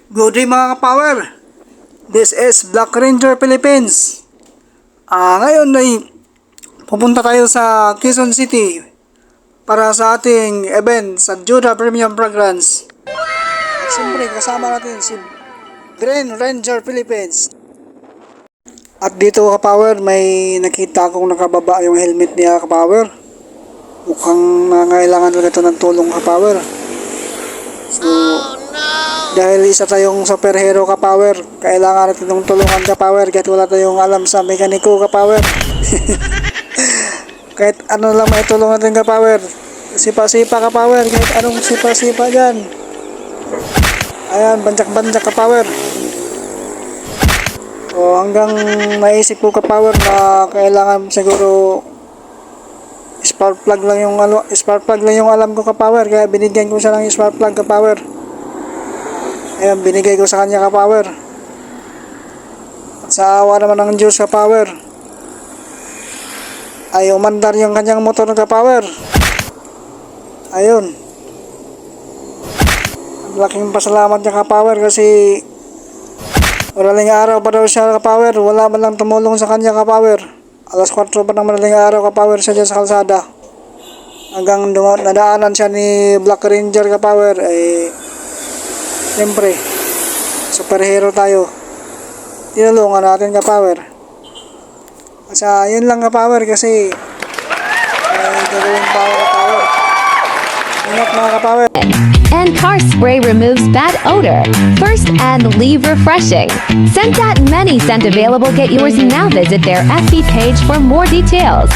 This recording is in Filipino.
Good day mga kapower. This is Black Ranger Philippines. Ngayon ay pupunta tayo sa Quezon City para sa ating event sa Judah Premium Fragrance. At siyempre kasama natin si Green Ranger Philippines. At dito kapower, may nakita akong nakababa yung helmet niya kapower. Mukhang nangailangan ulit ito ng tulong kapower. So, dahil isa tayong superhero kapower, kailangan natin ng tulungan kapower kahit wala tayong alam sa mekaniko kapower. Kahit ano lang maitulong natin kapower, sipa-sipa kapower, kahit anong sipa-sipa dyan. Ayan, banjak-banjak kapower. O hanggang naisip ko kapower na kailangan siguro spark plug lang yung alam ko kapower, kaya binigyan ko siya ng spark plug kapower. Ayan, binigay ko sa kanya kapower. At sa awa naman ng Diyos kapower, ay umandar yung kanyang motor kapower. Ayun. Ang laking pasalamat niya kapower kasi madaling araw pa daw siya kapower. Wala man lang tumulong sa kanya kapower. Alas 4 pa ng madaling araw kapower siya dyan sa kalsada. Hanggang nadaanan siya ni Black Ranger kapower ay siyempre, superhero tayo. Tinulungan natin kapower. Kasi yun lang kapower kasi gagawin power kapower. Ingat mga kapower. And car spray removes bad odor. First and leave refreshing. Scent that many scent available. Get yours now. Visit their FB page for more details.